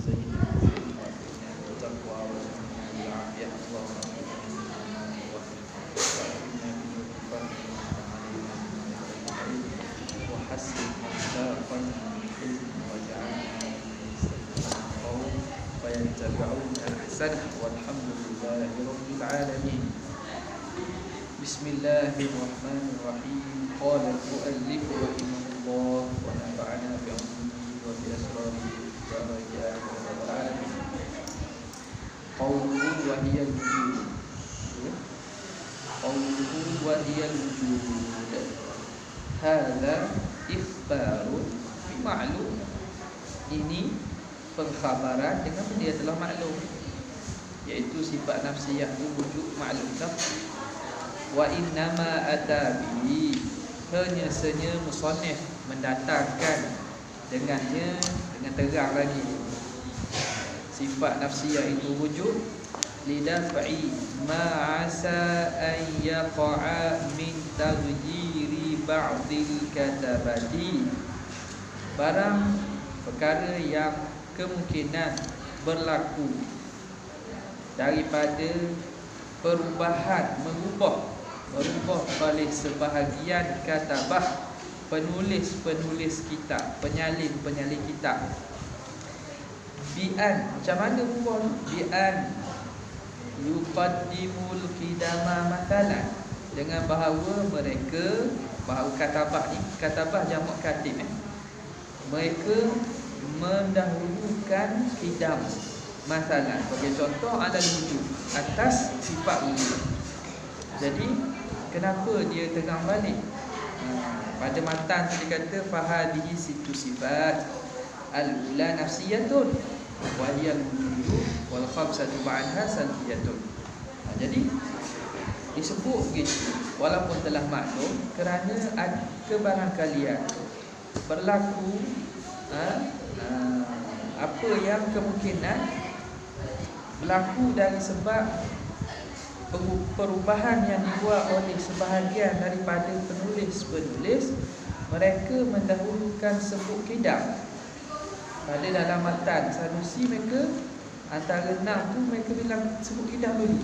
وزينا بالإيمان والتقوى وارزقنا بالعافية اللهم وحسن أخلاقنا بالحلم واجعلنا من فيتبعون أحسنه والحمد لله رب العالمين. بسم الله الرحمن الرحيم. قال المؤلف رحمه الله ونفعنا بعلومه وبأسراره وبركاته يا رب العالمين. قوله وهي الوجود. قوله وهي الوجود هذا إخبار بمعلوم. Ini pengkhabaran dengan benda yang telah maklum, iaitu sifat nafsiyah itu wujud maklum dah. Wa innama atabi, hanya saja musannif mendatangkan dengannya dengan terang lagi sifat nafsiyah itu wujud lidaf'i ma asa an yaqa'a min taghyiri ba'dil katabati, barang perkara yang kemungkinan berlaku daripada perubahan, merubah oleh sebahagian katabah, penulis kitab, penyalin kitab. Bi'an, macam mana rubah ni? Bi'an yuqaddimul qidama mathalan, dengan bahawa mereka, bahawa katabah ni, katabah jamak katib mereka mendahulukan qidam masalah, sebagai contoh ada wujud atas sifat wujud. Jadi kenapa dia terang balik? Pada matan dia kata fahadihi situ sifat al-ula nafsiyatun wa hiya al-wujud wal khamsatu ba'daha salbiyatun. Jadi disebut begitu walaupun telah maklum, kerana kebarangkalian berlaku apa yang kemungkinan berlaku dari sebab perubahan yang dibuat oleh sebahagian daripada penulis, mereka mendahulukan sebut qidam. Pada dalam matan Sanusi, mereka antara 6 tu mereka bilang sebut qidam dulu,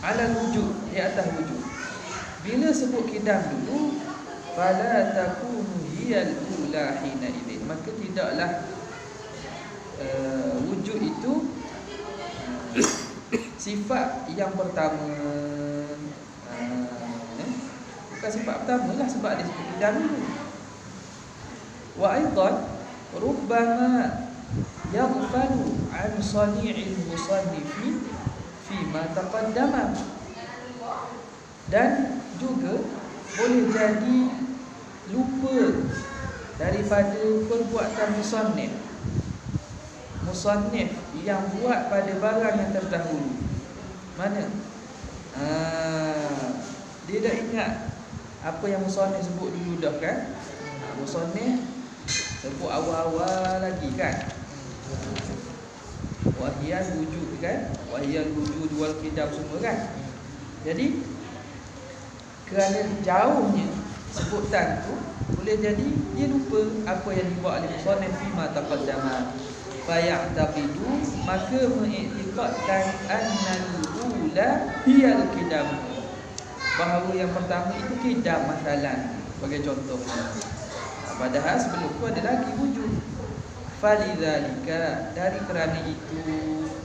ala wujud, di atas wujud. Bila sebut qidam dulu, fala takunu hiyal ula hina idzin, maka tidaklah wujud itu sifat yang pertama. Bukan sifat pertama lah, sebab dia sebut qidam dulu. Wa aidan rubbama yaghfalu an sani'il musannifin fi ma taqaddama, dan juga boleh jadi lupa daripada perbuatan musannif yang buat pada barang yang terdahulu. Mana? Dia dah ingat apa yang musannif sebut dulu dah kan? Musannif sebut awal-awal lagi kan? Wahiyal wujud kan? Wahiyal wujud wal qidam semua kan? Jadi kerana jauhnya sebutan tu, boleh jadi dia lupa apa yang dibuat oleh musannif fi ma taqaddama. Fa ya'taqidu, maka mengiktikadkan annal ula hiyal qidam, bahawa yang pertama itu qidam masalan, sebagai contoh. Padahal sebelum tu ada lagi wujud. Falidzalika, dari kerana itu,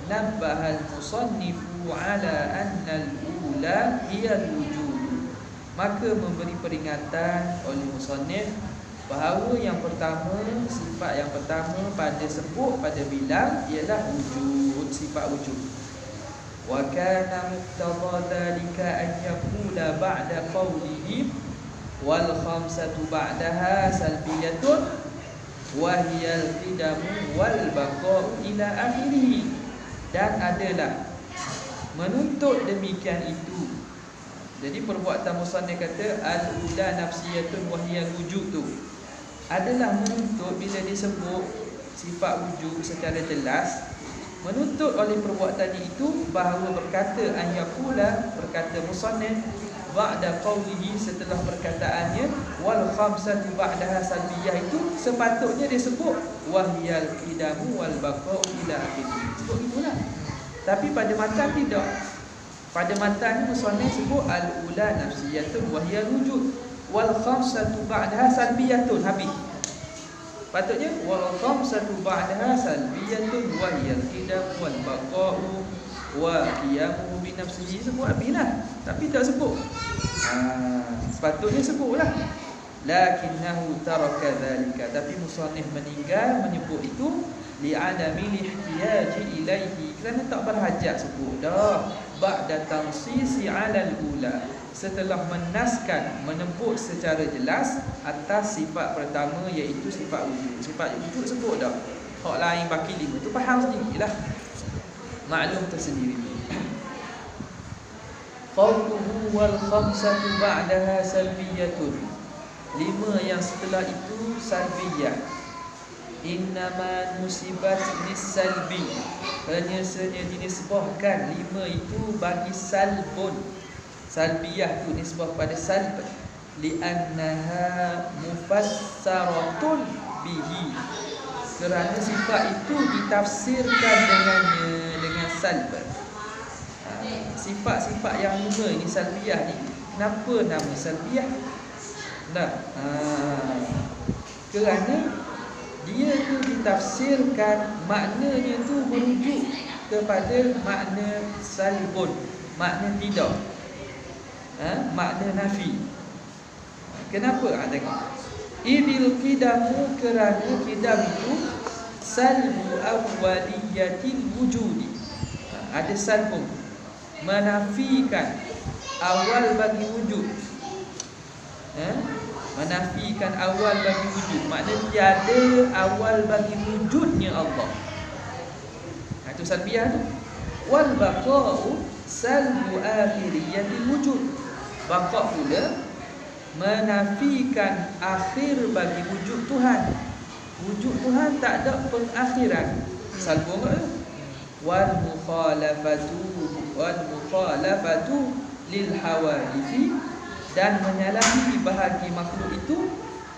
nabbahal musannifu ala annal ula hiyal wujud, maka memberi peringatan oleh musannif bahawa yang pertama, sifat yang pertama pada sebut, pada bilang ialah wujud, sifat wujud. Wa kana muqtada dzalika an yaqula ba'da qawlihi wal khamsatu ba'daha salbiyatun wa hiya al-qidamu wal baqa'u ila akhirih. Dan adalah menuntut demikian itu. Jadi perbuatan musannif kata al-ula nafsiyatun wa hiya wujud tu adalah menuntut, bila disebut sifat wujud secara jelas, menuntut oleh perbuatannya itu bahawa berkata an yaqula, berkata musannif ba'da qawlihi, setelah perkataannya wal khamsatu ba'daha salbiyah itu sepatutnya disebut wahyal qidamu wal baqa'u ila akhirih. Sebut itulah. Tapi pada matan tidak. Pada matan musannif sebut al-ula nafsiyatun wahyal wujud wal khamsatu ba'daha salbiyatun, habis. Patutnya wal khamsatu ba'daha salbiyatun wahyal qidam wal baqa'u wa qiyamu bi nafsihi, sebut habislah. Tapi tak sebut. Sepatutnya sebutlah. Lakinnahu taraka dhalika, tapi musannif meninggal menyebut itu li'adami ihtiyaji ilaihi, kerana tak berhajat sebut dah. Ba'da tansisi 'ala al-ula, setelah menaskan, menyebut secara jelas atas sifat pertama, iaitu sifat wujud. Sifat wujud sebut dah. Hak lain baki 5 tu faham sendirilah, maklum tersendiri. Qawluhu wal khamsatu ba'daha salbiyatun, 5 yang setelah itu salbiyah. Innama nusibat lisalbi, hanya saja dinisbahkan 5 itu bagi salbun. Salbiyah tu nisbah pada salb, li'annaha mufassaratun bihi, kerana sifat itu ditafsirkan dengannya, dengan salb. Sifat-sifat yang 5 ini salbiyah ni, kenapa nama salbiyah? Kerana dia tu ditafsirkan, maknanya tu merujuk kepada makna salbun, makna tidak, makna nafi. Kenapa? Tengok, idil qidamu, kerana qidam itu salbu awwaliyatil wujudi, ada salbu, menafikan awal bagi wujud. Menafikan awal bagi wujud, maknanya tiada awal bagi wujudnya Allah. Itu salbiyah tu. Wal baqa'u salbu akhiriyatil wujud, baqa' pula menafikan akhir bagi wujud Tuhan. Wujud Tuhan tak ada pengakhiran. Salbu apa? Wal mukhalafatu lil hawadithi, dan menyalahi bahagi makhluk itu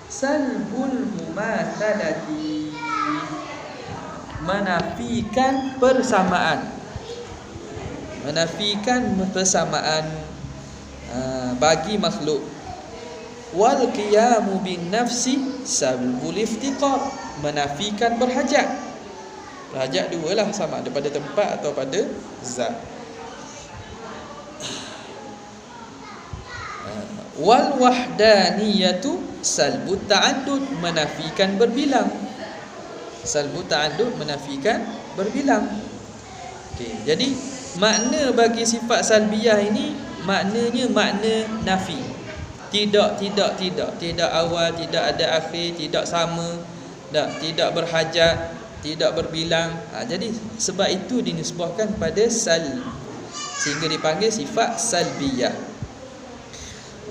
salbul mumathalati, menafikan persamaan, menafikan persamaan bagi makhluk. Wal qiyamu bin nafsi salbul iftiqar, menafikan berhajat. Berhajat dualah, sama ada pada tempat atau pada zat. Wal wahdaniyatu salbu ta'addud, menafikan berbilang. Salbu ta'addud menafikan berbilang. Okey, jadi makna bagi sifat salbiyah ini maknanya makna nafi. Tidak awal, tidak ada akhir, tidak sama, tidak berhajat, tidak berbilang. Jadi sebab itu dinisbahkan pada salb, sehingga dipanggil sifat salbiyah.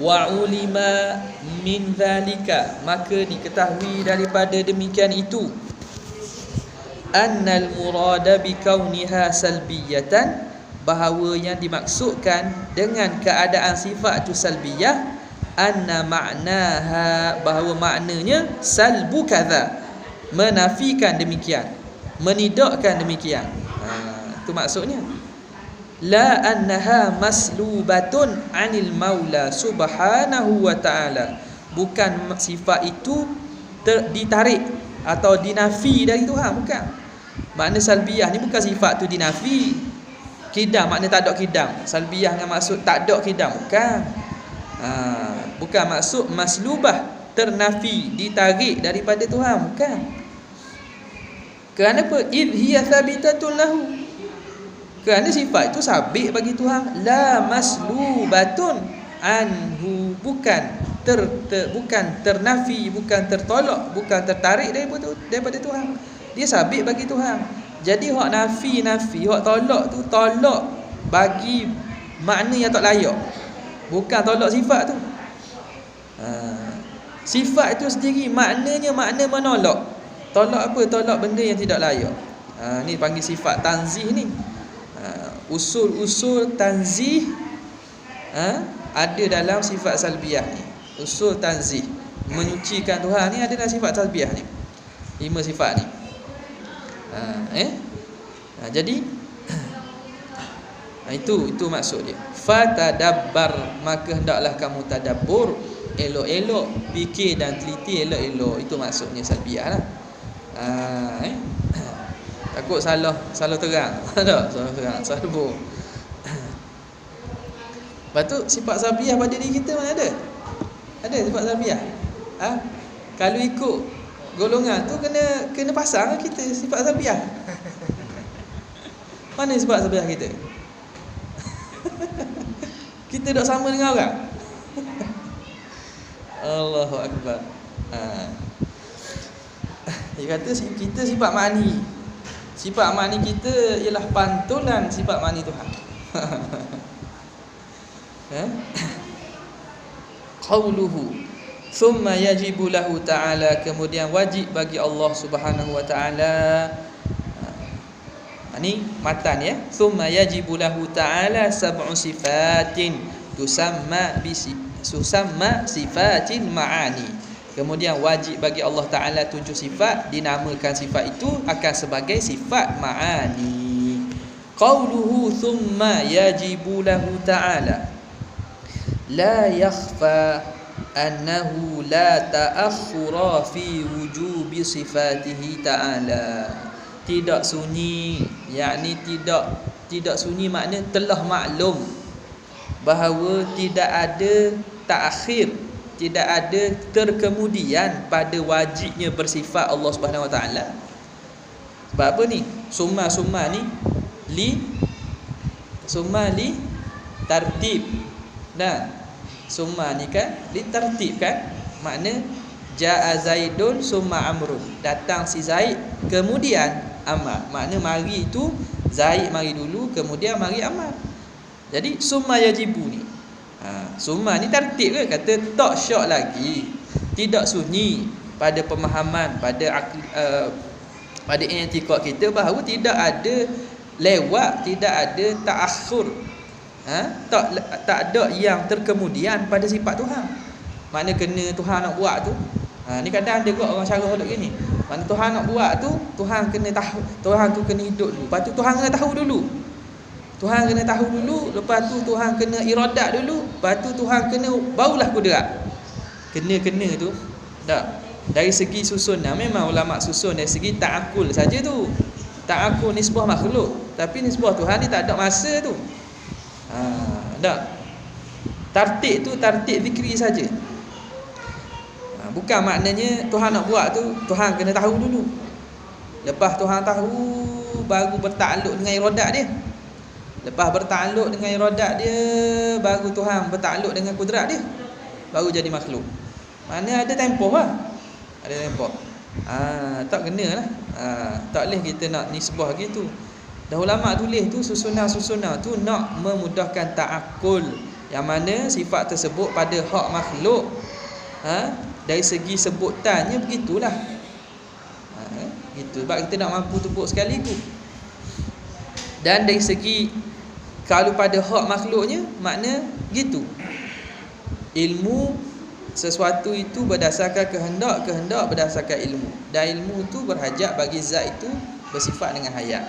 Wa ulima min dhalika, maka diketahui daripada demikian itu, annal murada bi kauniha salbiyatan, bahawa yang dimaksudkan dengan keadaan sifat itu salbiyah, anna ma'naha, bahawa maknanya salbu kadza, menafikan demikian, menidakkan demikian. Itu maksudnya. La annaha maslubatun anil maula subhanahu wa ta'ala, bukan sifat itu ditarik atau dinafi dari Tuhan, bukan. Makna salbiyah ni bukan sifat tu dinafi. Qidam makna tak ada qidam, salbiyah dengan maksud tak ada qidam, bukan. Bukan maksud maslubah, ternafi, ditarik daripada Tuhan, bukan. Kerana apa? Idh hiya thabitatun lahu, kerana sifat itu sabit bagi Tuhan. La maslubatun anhu, bukan bukan ternafi, bukan tertolak, bukan tertarik daripada Tuhan. Dia sabit bagi Tuhan. Jadi hak nafi, hak tolak tu tolak bagi makna yang tak layak, bukan tolak sifat tu. Sifat itu sendiri maknanya makna menolak. Tolak apa? Tolak benda yang tidak layak. Ni panggil sifat tanzih ni. Usul-usul tanzih ada dalam sifat salbiyah ni. Usul tanzih. menyucikan Tuhan ni adalah sifat tasbih ni. 5 sifat ni. Jadi itu maksud dia. Fatadabbar, maka hendaklah kamu tadabbur, elok-elok fikir dan teliti elok-elok. Itu maksudnya salbiah lah. Takut salah terang. Tak, salah terang, salah. Lepas tu sifat salbiah pada diri kita mana ada? Ada sifat salbiah. Kalau ikut golongan tu kena pasang kita sifat salbiah. Mana sifat salbiah kita? Kita tak sama dengan orang. Allahu Akbar. Dia kata kita sifat ma'ni. Sifat ma'ni kita ialah pantulan sifat ma'ni Tuhan. Qauluhu thumma yajibu lahu ta'ala, kemudian wajib bagi Allah Subhanahu wa ta'ala. Ini matan ya. Thumma yajibu lahu ta'ala sab'u sifatin tusamma sifatin ma'ani. Kemudian wajib bagi Allah Ta'ala 7 sifat, dinamakan sifat itu akan sebagai sifat ma'ani. Qauluhu thumma yajibu lahu ta'ala, la yakhfa annahu la ta'akhura fi wujubi sifatihi ta'ala. Tidak sunyi, yakni tidak sunyi makna telah maklum bahawa tidak ada ta'khir, tidak ada terkemudian pada wajibnya bersifat Allah Subhanahu Wa Taala. Sebab apa ni? Summa ni li tartib. Nah, summa ni kan li tartib kan? Makna ja'a Zaidun summa Amrun. Datang si Zaid kemudian Amar. Makna mari itu Zaid mari dulu, kemudian mari Amar. Jadi summa yajibu ni, summa ni tartib ke? Kata tak syak lagi, tidak sunyi pada pemahaman, pada i'tikad kita bahawa tidak ada lewat, tidak ada ta'akhur, tak ada yang terkemudian pada sifat Tuhan. Makna kena Tuhan nak buat tu, ni kadang ada kot orang syarah duk gini. Mana Tuhan nak buat tu, Tuhan kena tahu, Tuhan tu kena hidup dulu. Lepas tu Tuhan kena tahu dulu. Tuhan kena tahu dulu, lepas tu Tuhan kena iradat dulu, lepas tu Tuhan kena barulah kudrat. Kena tu. Tak. Dari segi susunan memang ulama susun dari segi ta'akul saja tu. Ta'akul nisbah makhluk, tapi nisbah Tuhan ni tak ada masa tu. Tak. Tartib tu tartib zikri saja. Bukan maknanya Tuhan nak buat tu Tuhan kena tahu dulu. Lepas Tuhan tahu baru bertakluk dengan iradat dia. Lepas bertakluk dengan iradat dia baru Tuhan bertakluk dengan kudrat dia, baru jadi makhluk. Mana ada tempoh lah. Ada tempoh. Tak kena lah. Tak boleh kita nak nisbah gitu. Dah ulama tulis tu susunan-susunan tu nak memudahkan ta'akul, yang mana sifat tersebut pada hak makhluk, dari segi sebutannya begitulah. Gitu. Sebab kita nak mampu tebuk sekaligus. Dan dari segi kalau pada hak makhluknya, makna gitu. Ilmu sesuatu itu berdasarkan kehendak berdasarkan ilmu. Dan ilmu itu berhajat bagi zat itu bersifat dengan hayat.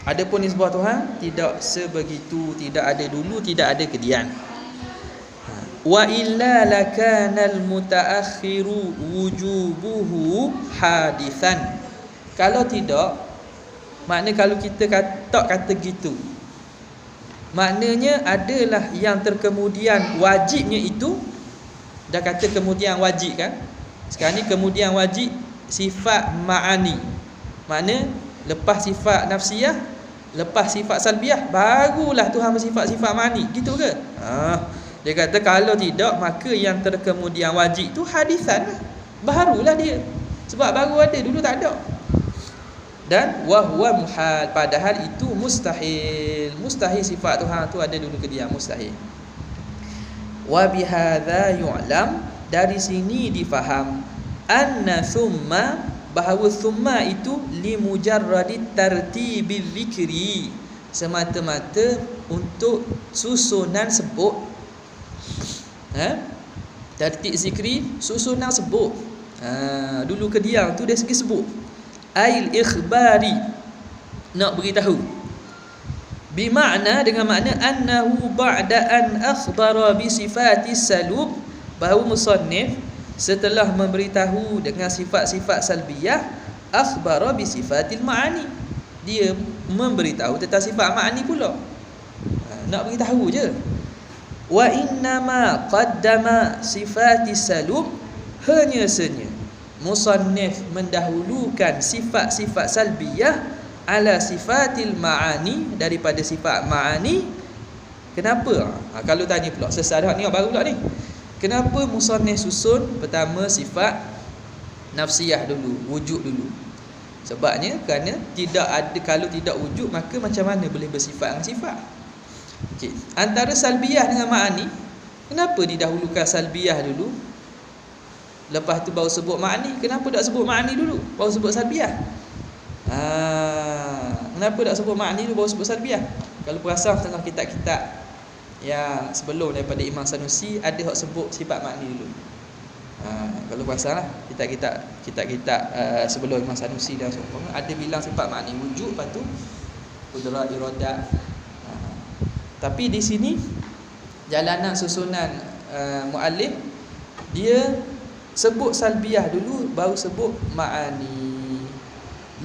Adapun nisbah Tuhan tidak sebegitu, tidak ada dulu, tidak ada kedian. Wa illa lakanal mutaakhiru wujubuhu hadithan. Kalau tidak, makna kalau kita tak kata gitu, maknanya adalah yang terkemudian wajibnya itu. Dah kata kemudian wajib kan? Sekarang ni kemudian wajib sifat ma'ani. Makna lepas sifat nafsiyah, lepas sifat salbiyah, barulah Tuhan bersifat sifat ma'ani. Gitu ke? Dia kata kalau tidak, maka yang terkemudian wajib tu hadisan lah. Barulah dia. Sebab baru ada, dulu tak ada. Dan wahwa muhal, padahal itu mustahil. Mustahil sifat Tuhan tu ada dulu ke dia, mustahil. Wa bihadza yu'lam, dari sini difaham, anna thumma, bahawa thumma itu li mujarradit tartibil zikri, semata-mata untuk susunan sebut. Tartib zikri susunan sebut. Dulu kediang tu dari segi sebut. Ail ikhbari, nak beritahu. Bimakna, dengan makna annahu ba'da an akhbara bi sifati salub, bahawa musannif setelah memberitahu dengan sifat-sifat salbiyah, akhbara bi sifatil ma'ani, dia memberitahu tentang sifat ma'ani pula. Nak beritahu je. Wa innama qaddama sifati salub, hanya saja musannif mendahulukan sifat-sifat salbiyah ala sifatil ma'ani, daripada sifat ma'ani. Kenapa? Kalau tanya pula sesarat ni baru pula ni. Kenapa musannif susun pertama sifat nafsiyah dulu, wujud dulu? Sebabnya kerana tidak ada, kalau tidak wujud maka macam mana boleh bersifat dengan sifat? Okey, antara salbiyah dengan ma'ani, kenapa didahulukan salbiyah dulu, lepas tu baru sebut ma'ani? Kenapa tak sebut ma'ani dulu baru sebut salbiyah? Kenapa tak sebut ma'ani dulu baru sebut salbiyah? Kalau perasan tengah kitab-kitab yang sebelum daripada Imam Sanusi, ada hak sebut sifat ma'ani dulu. Kalau perasan lah, kitab-kitab sebelum Imam Sanusi dan seumpama, ada bilang sifat ma'ani wujud, lepas tu qudrah, iradah. Tapi di sini jalanan susunan muallif, dia sebut salbiyah dulu baru sebut ma'ani.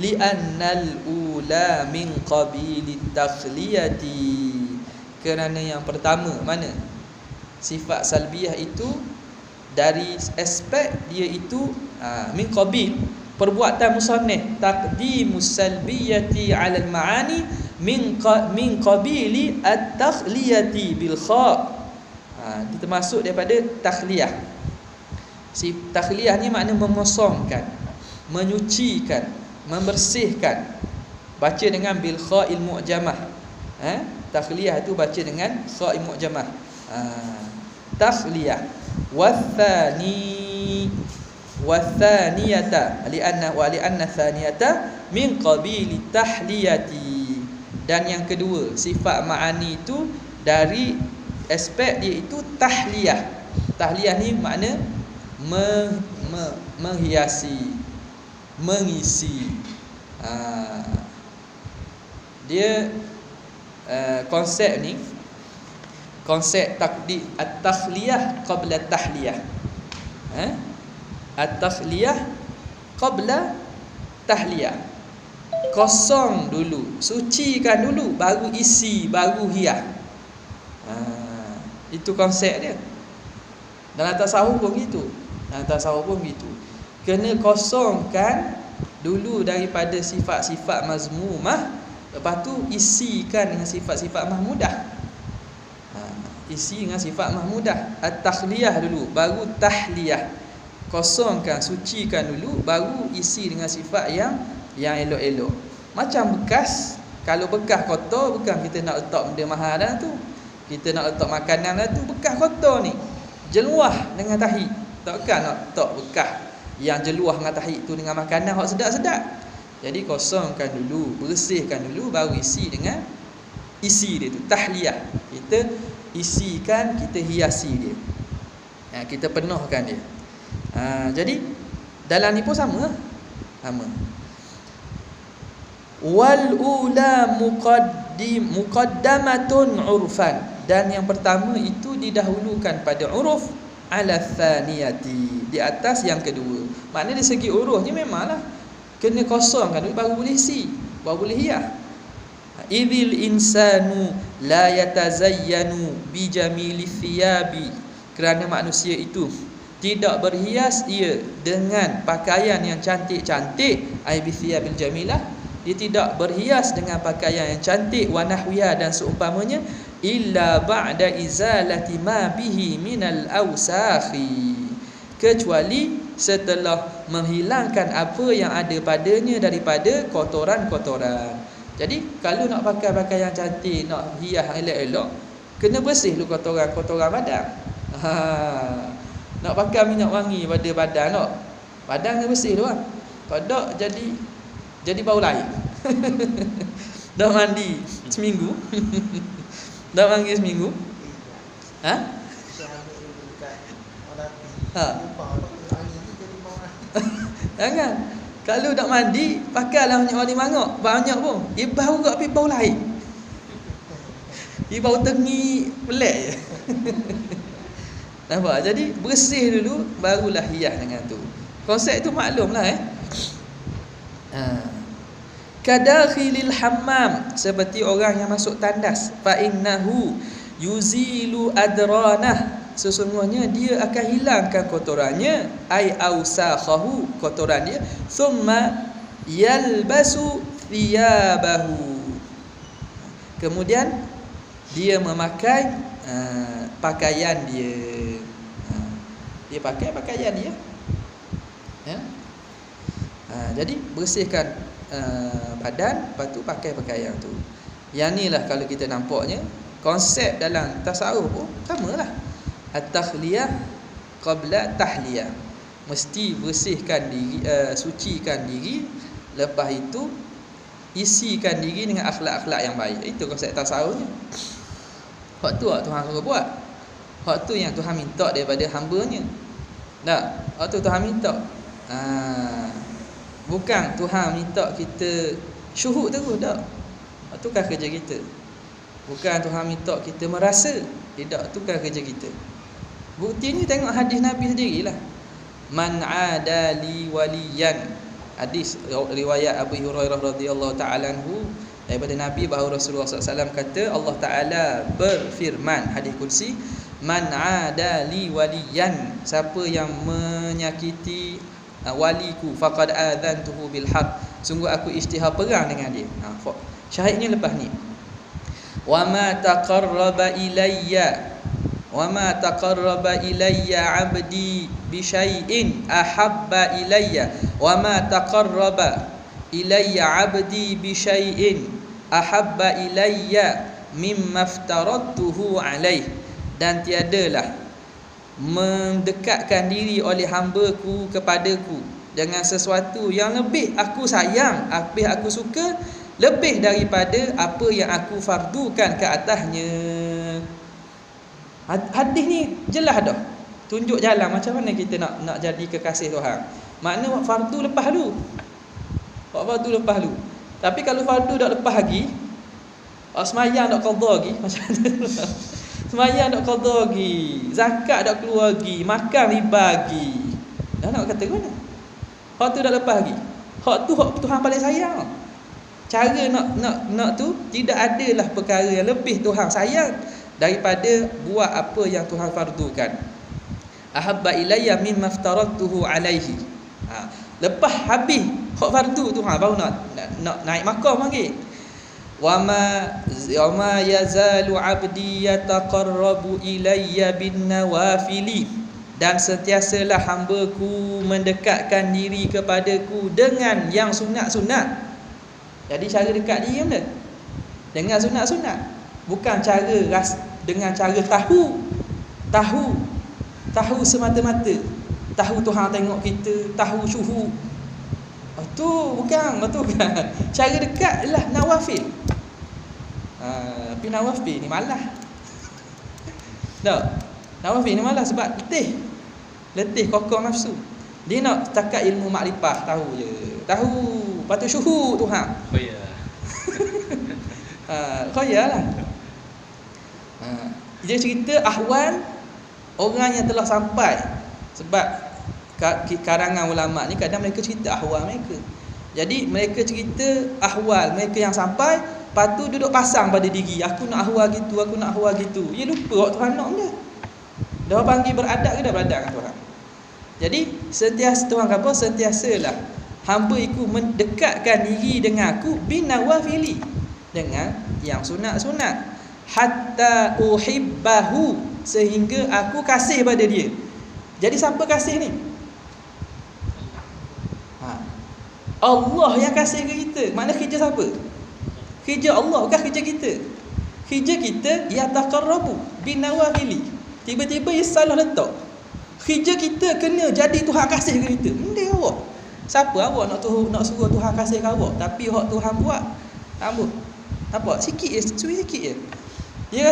Li'annal ula min qabilit takhliyati, kerana yang pertama, mana sifat salbiyah itu dari aspek dia itu min qabil, perbuatan musannif taqdimus salbiyati 'ala al-ma'ani min qabili at-takhliyati bil kha. Dia termasuk daripada takhliyah. Si takhliyah ni makna memosongkan, menyucikan, membersihkan. Baca dengan bil kha'il mu'jamah. Takhliyah tu baca dengan kha'il mu'jamah. Takhliyah. Wathaniyata li'anna thaniyata min qabili tahliyati. Dan yang kedua, sifat ma'ani itu dari aspek dia itu tahliyah. Tahliyah ni makna menghiasi, mengisi. Dia konsep ni, konsep takdir at-takhliyah qabla tahliyah. At-takhliyah qabla tahliyah. Kosong dulu, sucikan dulu, baru isi, baru hias. Itu konsep dia. Dalam tasawuf pun gitu. Kena kosongkan dulu daripada sifat-sifat mazmumah, lepas tu isikan dengan sifat-sifat mahmudah. Isi dengan sifat mahmudah. At-takhliyah dulu, baru tahliyah. Kosongkan, sucikan dulu, baru isi dengan sifat yang elok-elok. Macam bekas. Kalau bekas kotor, bukan kita nak letak benda mahal dah tu, kita nak letak makanan dah tu, bekas kotor ni jeluah dengan tahi. Takkan nak letak bekas yang jeluah dengan tahi tu dengan makanan hak sedap-sedap. Jadi kosongkan dulu, bersihkan dulu, baru isi dengan isi dia tu, tahliyah. Kita isikan, kita hiasi dia, kita penuhkan dia. Jadi dalam ni pun sama. Wal ula muqaddamatun urfan, dan yang pertama itu didahulukan pada uruf ala thaniyati, di atas yang kedua. Maknanya dari segi uruf ni memanglah kena kosongkan dulu baru boleh isi, baru boleh hias. Idil insanu la yatazayyanu bi jamili thiyabi, kerana manusia itu tidak berhias ia dengan pakaian yang cantik-cantik, ai bi thiyabil jamilah, dia tidak berhias dengan pakaian yang cantik, wa nahwiha, dan seumpamanya, illa ba'da izalati ma bihi minal awsakhi, kecuali setelah menghilangkan apa yang ada padanya daripada kotoran-kotoran. Jadi kalau nak pakai pakaian cantik, nak hias elok-elok, kena bersih dulu kotoran-kotoran badan. Nak pakai minyak wangi pada badan, nak badan kena bersih dulu. Kalau tak jadi bau lain. Dah mandi seminggu. Dah mandi seminggu. Ha. Jangan. Kalau nak mandi, pakailah minyak wangi mangok. Banyak pun. Dia bau ke api bau lain. Dia bau tengi pelik je. Nampak? Jadi bersih dulu, barulah hias dengan tu. Konsep tu maklumlah Kadakhilil hammam, seperti orang yang masuk tandas. Fa innahu yuzilu adranah, sesungguhnya dia akan hilangkan kotorannya. Ai ausakhahu, kotoran dia. Thumma yalbasu thiyabahu, kemudian dia memakai pakaian dia. Dia pakai pakaian dia. Jadi bersihkan badan, lepas tu pakai pakaian tu. Yang ni lah kalau kita nampaknya konsep dalam tasawuf pun samalah. At-takhliyah qabla tahliyah. Mesti bersihkan diri, sucikan diri, lepas itu isikan diri dengan akhlak-akhlak yang baik. Itu konsep tasawufnya. Hak tu Tuhan suruh buat. Hak tu yang Tuhan minta daripada hamba-Nya. Tak? Hak tu Tuhan minta. Bukan Tuhan minta kita syuhud terus, tak. Hak tu kan kerja kita. Bukan Tuhan minta kita merasa. Tidak, tu kan kerja kita. Buktinya tengok hadis Nabi sendirilah. Man adali waliyan. Hadis riwayat Abu Hurairah radhiyallahu ta'ala anhu daripada Nabi bahawa Rasulullah SAW kata, Allah Ta'ala berfirman, hadis kursi, man adali waliyan, siapa yang menyakiti waliku faqad adzantuhu bil haq, sungguh aku isytihar perang dengan dia. Syahidnya lepas ni, wa ma taqarraba ilayya 'abdi bi syai'in ahabba ilayya, wa ma taqarraba ilayya 'abdi bi syai'in ahabba ilayya mimma aftaradtuhu alaih, dan tiadalah mendekatkan diri oleh hamba-Ku kepadaku dengan sesuatu yang lebih aku sayang, lebih aku suka, lebih daripada apa yang aku fardukan ke atasnya. Hadis ni jelas dah, tunjuk jalan macam mana kita nak jadi kekasih Tuhan. Makna fardu lepas dulu. Fardu lepas dulu. Tapi kalau fardu dah lepas lagi, semayang dak qada lagi, macam mana? Semayang dak qada lagi, zakat dak keluar lagi, makan riba lagi. Dah nak kata mana? Hak tu dah lepas lagi. Hak tu hak Tuhan paling sayang. Cara nak tu tidak adalah perkara yang lebih Tuhan sayang daripada buat apa yang Tuhan fardukan. Ahabba ilayya mimma aftaradtuhu alaihi. Lepas habis hak fardu tu baru nak naik maqam lagi. Wa ma yazalu 'abdi yataqarrabu ilayya bin nawafili, dan sentiasalah hamba-Ku mendekatkan diri kepadaku dengan yang sunat-sunat. Jadi cara dekat diri mana? Dengan sunat-sunat. Bukan dengan cara tahu semata-mata. Tahu Tuhan tengok kita, tahu syuhud. Tu bukan. Cara dekat ialah nawafil. Tapi nawafil ni malah. Tak. Nawafil ni malah sebab letih kokong nafsu. Dia nak setakat ilmu makrifah, tahu je. Tahu, lepas tu syuhud Tuhan. Khoyalah. Dia cerita ahwal orang yang telah sampai. Sebab karangan ulama ni kadang mereka cerita ahwal mereka. Jadi mereka cerita ahwal mereka yang sampai, lepas tu duduk pasang pada diri, aku nak ahwal gitu, aku nak ahwal gitu. Dia lupa waktu Tuhan nak dia. Dah panggil beradab ke dah beradab dengan Tuhan. Jadi Tuhan kata sentiasalah hamba-Ku mendekatkan diri dengan aku binawafili, dengan yang sunat-sunat, hatta uhibbahu, sehingga aku kasih pada dia. Jadi siapa kasih ni? Allah yang kasih ke kita. Makna kerja siapa? Kerja Allah, bukan kerja kita. Kerja kita yataqarrabu binawafili. Tiba-tiba ia salah letak. Kerja kita kena jadi Tuhan kasih ke kita. Dia awak. Siapa awak nak suruh Tuhan kasih ke awak? Tapi hak Tuhan buat, rambut. Nampak? Sikit je, sikit je. Dia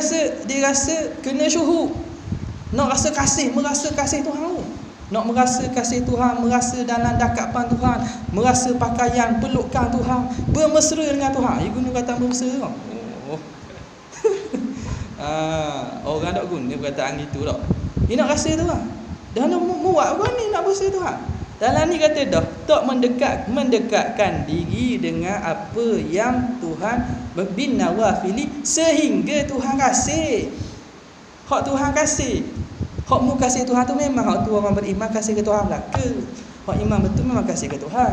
rasa kena syuhud. Nak rasa kasih, merasa kasih Tuhan. nak merasa kasih Tuhan, merasa dalam dakapan Tuhan, merasa pakaian pelukkan Tuhan, bermesra dengan Tuhan. Dia guna kata bermesra. Oh. Orang tak guna perkataan gitu tak. Dia nak rasa Tuhan. Dah nak muat orang ni nak bermesra Tuhan. Dalam ni kata dah tak mendekatkan diri dengan apa yang Tuhan bin nawafili sehingga Tuhan kasih. Hak Tuhan kasih. Hak mu kasih Tuhan tu memang hak tu orang beriman kasih ke Tuhan belaka. Hak iman betul memang kasih ke Tuhan.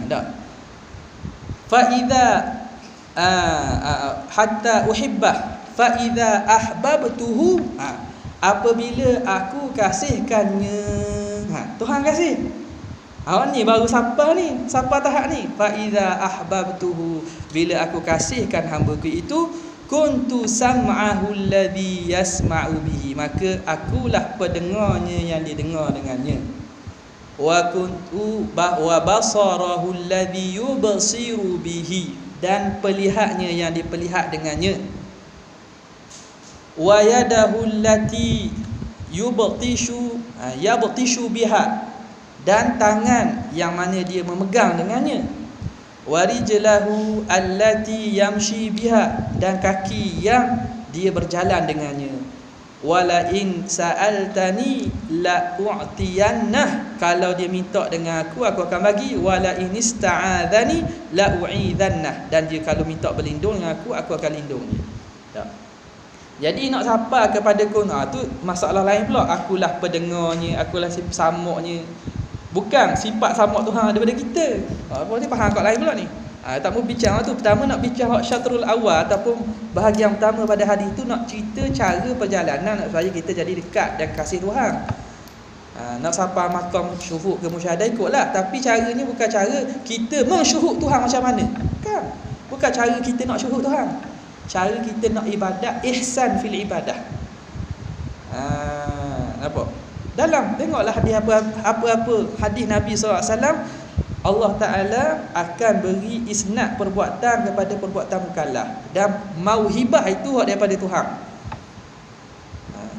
Tak. Fa idza hatta uhibbah fa idza ahbabtuhu apabila aku kasihkannya. Tuhan kasih. Ni baru siapa ni? Siapa tahap ni? Fa iza ahbabtuhu, bila aku kasihkan hamba-Ku itu, kuntu sam'ahu alladhi yasma'u bihi, maka akulah pendengarnya yang didengar dengannya. Wa kuntu wa basarahu alladhi yubsiru bihi, dan pelihatnya yang diperlihat dengannya. Wa yadahu allati yabtishu biha, dan tangan yang mana dia memegang dengannya. Warijlahu allati yamshi biha, dan kaki yang dia berjalan dengannya. Wala in sa'altani la u'tiyannah, kalau dia minta dengan aku akan bagi. Wala in ista'adzani la u'idhannah, dan dia kalau minta berlindung dengan aku akan lindung dia. Tak. Jadi nak sapa kepada ku, tu masalah lain pula. Akulah pendengarnya, akulah samuknya. Bukan sifat samuk Tuhan daripada kita. Apa ni faham kat lain pula ni. Tak mau bincang tu. Pertama nak bincang syatrul awal ataupun bahagian pertama pada hadis tu, nak cerita cara perjalanan supaya kita jadi dekat dan kasih Tuhan. Nak sapa makam syuhud ke musyahadah ikutlah, tapi caranya bukan cara kita mensyuhud Tuhan macam mana. Bukan cara kita nak syuhud Tuhan. Cara kita nak ibadat, ihsan fil ibadah. Nampak? Dalam tengoklah hadis apa-apa hadis Nabi SAW, Allah Ta'ala akan beri isnad perbuatan kepada perbuatan mukallaf, dan mauhibah itu daripada Tuhan.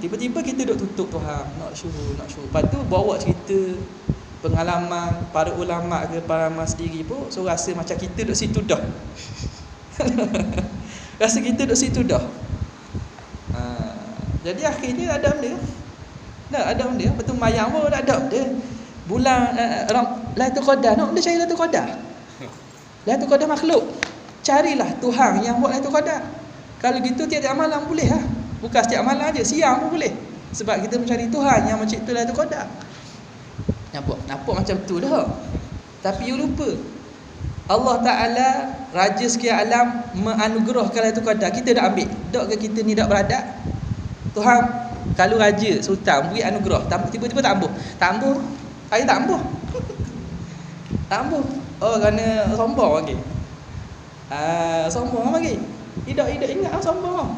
Tiba-tiba kita duk tutup Tuhan, nak syuhud. Lepas tu bawa cerita pengalaman para ulama ke para mas sendiri pun, so rasa macam kita duk situ dah. Rasa kita duduk situ dah. Jadi akhirnya ada benda. Ada benda. Betul mayang pun ada benda. Bulan Lailatul Qadar, nak benda cari Lailatul Qadar. Lailatul Qadar makhluk. Carilah Tuhan yang buat Lailatul Qadar. Kalau gitu tiap-tiap malam boleh lah. Bukan setiap malam aja, siang pun boleh. Sebab kita mencari Tuhan yang mencipta Lailatul Qadar. Nampak macam tu dah. Tapi you lupa, Allah Ta'ala Raja sekian alam menganugerahkan Lailatul Qadar. Kita dah ambil. Tak ke kita ni dah beradat? Tuhan kalau Raja Sultan beri anugerah, tiba-tiba tak ambuh. Saya tak ambuh. Tak ambuh. Kerana sombong lagi. Sombong lagi. Tidak ingat sombong.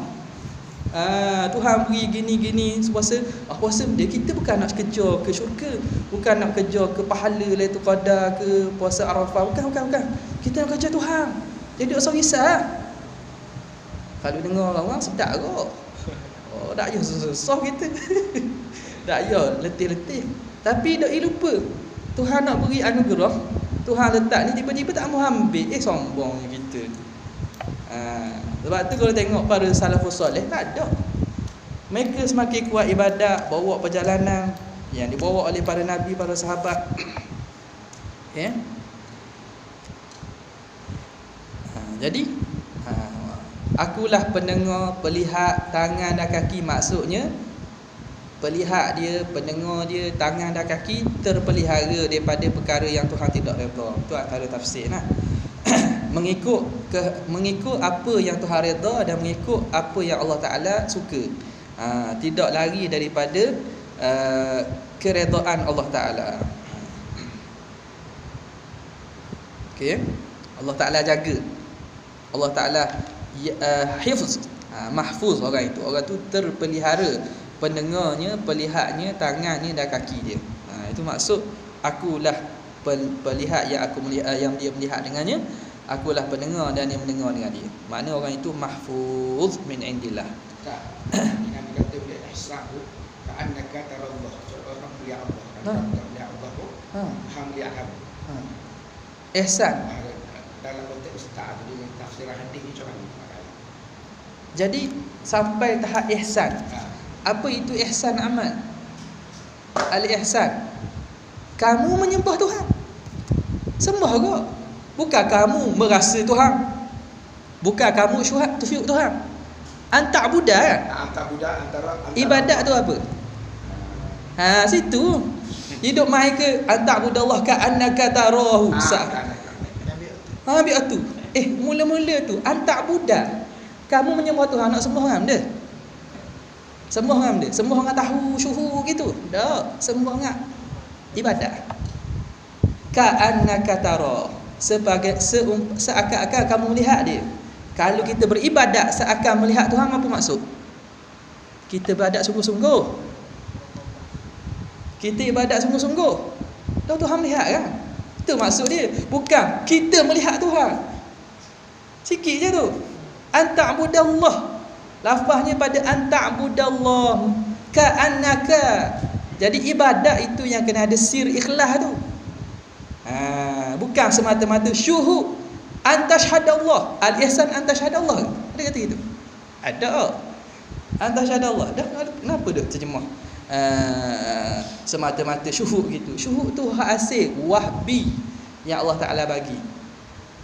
Tuhan beri gini-gini puasa. Puasa dia, kita bukan nak kejar ke syurga, bukan nak kejar ke pahala Lailatul Qadar ke puasa Arafah, bukan. Kita nak kejar Tuhan. Jadi tak usah risau. Kalau dengar orang sedap kot. Tak payah susah kita. Tak payah letih-letih. Tapi tak lupa, Tuhan nak beri anugerah, Tuhan letak ni, tiba-tiba tak mau ambil. Sombongnya kita. Sebab tu kalau tengok para salafus soleh, tak ada. Mereka semakin kuat ibadat, bawa perjalanan yang dibawa oleh para nabi, para sahabat. Jadi akulah pendengar, pelihat, tangan dan kaki. Maksudnya pelihat dia, pendengar dia, tangan dan kaki terpelihara daripada perkara yang Tuhan tidak redha. Itu antara tafsir lah. Mengikut apa yang Tuhan redha dan mengikut apa yang Allah Ta'ala suka. Tidak lari daripada keredaan Allah Ta'ala. Okay. Allah Ta'ala jaga. Allah Ta'ala hifz, mahfuz orang itu. Orang itu terpelihara, pendengarnya, pelihatnya, tangannya dan kaki dia. Itu maksud akulah pelihat yang aku melihat, yang dia melihat dengannya. Akulah pendengar dan dia mendengar dengan dia. Makna orang itu mahfuz min indillah. Ini Nabi kata bila ihsan tu, ka'annaka tarallah. Orang melihat Allah. Ha. Orang melihat Allah pun hang melihat kamu. Ihsan. Dalam konteks ustaz tu dia tafsir hadis ni macam mana? Jadi sampai tahap ihsan. Apa itu ihsan amal? Al-ihsan, kamu menyembah Tuhan. Sembah kau. Bukan kamu merasa Tuhan. Bukan kamu syuhud Tuhan. Antak budak kan? Antar budak antara Ibadat tu apa? Situ. Hidup mai ke antak budak Allah ka annaka tarahu. Ambil tu. Mula-mula tu antak budak. Kamu menyembah Tuhan nak sembah orang dia. Sembah orang dia. Sembah orang tahu syuhud gitu. Tak, sembah orang ibadat. Ka annaka tarahu. Sebagai seakan-akan kamu melihat dia. Kalau kita beribadat seakan melihat Tuhan, apa maksud? Kita beribadat sungguh-sungguh. Kita ibadat sungguh-sungguh. Tahu Tuhan melihat kan? Itu maksud dia. Bukan kita melihat Tuhan. Sikit je tu. Anta'budallah. Lafaznya pada anta'budallah ka'annaka. Jadi ibadat itu yang kena ada sir ikhlas tu. Bukan semata-mata syuhud. Antashhadallah. Al-ihsan antashhadallah. Ada kata gitu? Ada. Antashhadallah. Dah kenapa dah terjemah semata-mata syuhud gitu. Syuhud tu hak asal wahbi yang Allah Ta'ala bagi.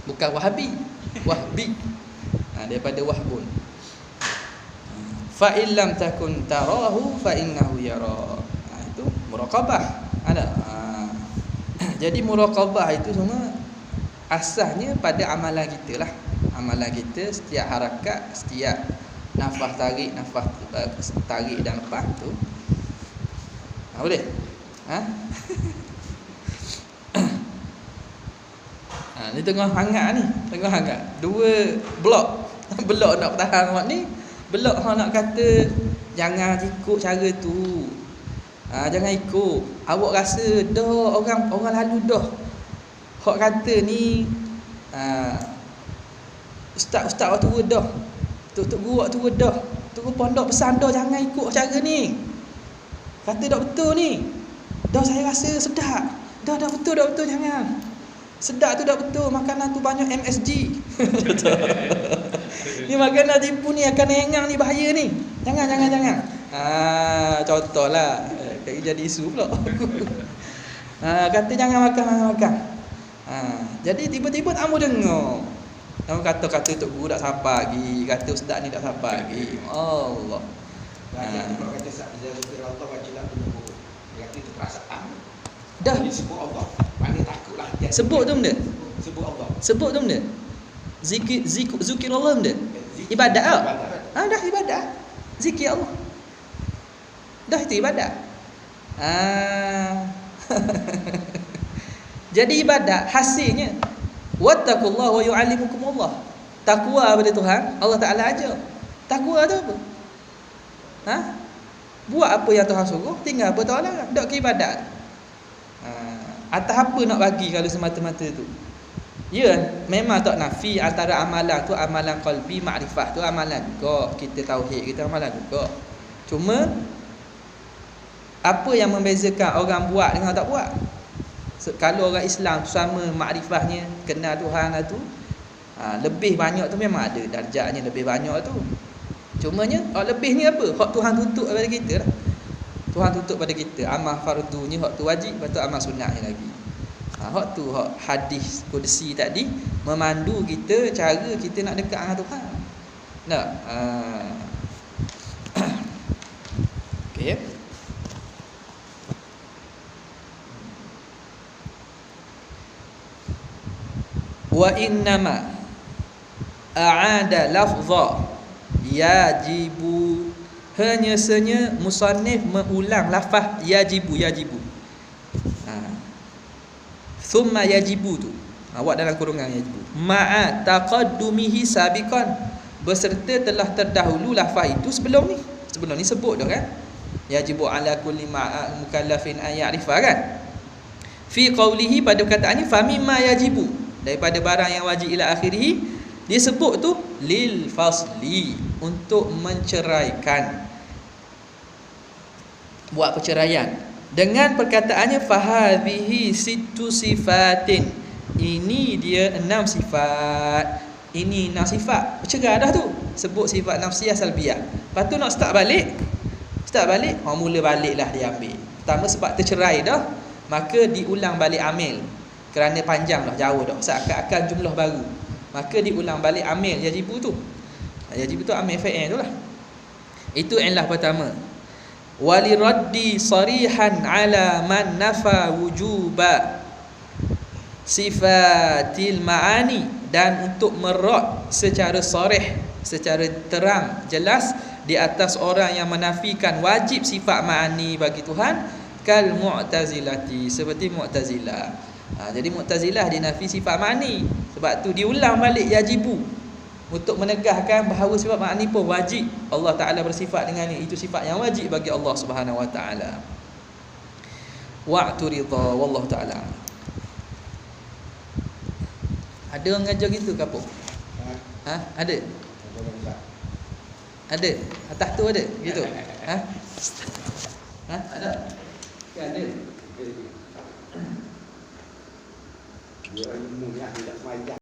Bukan wahabi. Wahbi. Daripada wahbun. Fa illam takun tarahu fa innahu yara. Itu muraqabah. Ada. Jadi muraqabah itu semua asasnya pada amalan kita lah. Amalan kita setiap harakat, setiap nafas tarik dan lepas tu. Boleh? Ni tengah hangat ni. Tengah hangat. Dua blok. Blok nak tahan awak ni. Blok hang nak kata jangan ikut cara tu. Jangan ikut. Awak rasa dah orang lalu dah. Hak kata ni ustaz-ustaz waktu tua dah. Tok guru waktu tua dah. Tok pondok pesan dah jangan ikut cara ni. Kata dak betul ni. Dah saya rasa sedap. Dah betul jangan. Sedap tu dak betul, makanan tu banyak MSG. Ni makanan tipu ni akan hengang ni, bahaya ni. Jangan. Contohlah. Jadi isu pula. Kata jangan makan. Jadi tiba-tiba kamu dengar. Kamu kata tok guru tak sapa lagi, kata ustaz ni tak sapa lagi. Allah. Jadi kalau kata zikir Allah wajilah penyebut. Dia kata itu perasaan. Dah disebut Allah. Mana takutlah dia. Sebut tu benda. Sebut Allah. Sebut tu benda. Zikir Allah benda. Ibadat ah. Dah ibadat. Zikir Allah. Dah itu ibadat. Jadi ibadat hasilnya wattaqullaha wa yu'allimukumullah. Takwa pada Tuhan, Allah Taala ajar. Takwa tu apa? Buat apa yang Tuhan suruh, tinggal apa Tuhan larang. Dak ke ibadat. Atas apa nak bagi kalau semata-mata tu? Ya, memang tak nafi antara amalan tu amalan qalbi, makrifah tu amalan juga. Kita tauhid, kita amalan juga. Cuma apa yang membezakan orang buat dengan tak buat? Kalau orang Islam sama makrifahnya, kenal Tuhan tu, lebih banyak tu memang ada darjatnya lebih banyak tu. Cumanya lebih ni apa? Hak Tuhan tutup pada kita lah. Tuhan tutup pada kita amal fardunya, hak tu wajib, betul amal sunnahnya lagi. Hak tu hak hadis qudsi tadi memandu kita cara kita nak dekat dengan Tuhan. Tak? Okey. Wa innama a'ada lafza yajibu, hanya senya musannif mengulang lafaz yajibu. Thumma yajibu tu awak dalam kurungan yajibu ma'a taqaddumihi sabiqan, beserta telah terdahulu lafaz itu sebelum ni sebut dah kan, yajibu ala kulli mukallafin an ya'rifa kan, fi qawlihi, pada perkataannya fa mimma yajibu, daripada barang yang wajib ila akhirih, dia sebut tu lil fasli, untuk menceraikan. buat perceraian dengan perkataannya fahadhihi sittu sifatin. Ini dia 6 sifat. Ini 6 sifat. Bercerai dah tu. Sebut sifat nafsiyah salbiyah. Lepas tu nak start balik. Mula baliklah dia ambil. Pertama sebab tercerai dah, maka diulang balik amil. Kerana panjang dah, jauh dah, seakan-akan jumlah baru. Maka diulang balik amil yajibu tu. Yajibu tu amil fa'il tu lah. Itu illah pertama. Waliraddi sarihan ala man nafa wujuba sifatil ma'ani, dan untuk merad secara sarih, secara terang jelas di atas orang yang menafikan wajib sifat ma'ani bagi Tuhan, kal mu'tazilati, seperti mu'tazilah. Jadi mu'tazilah dia nafi sifat ma'ani, sebab tu diulang balik yajibu untuk menegahkan bahawa sifat ma'ani pun wajib. Allah Ta'ala bersifat dengannya, itu sifat yang wajib bagi Allah Subhanahu Wa Ta'ala. Wa'tu ridha wallahu ta'ala. Ada orang ngajar gitu ke apa? Ada? Ada? Atas tu ada? Gitu? Ada? Ada? Dia ilmu yang tidak semayang.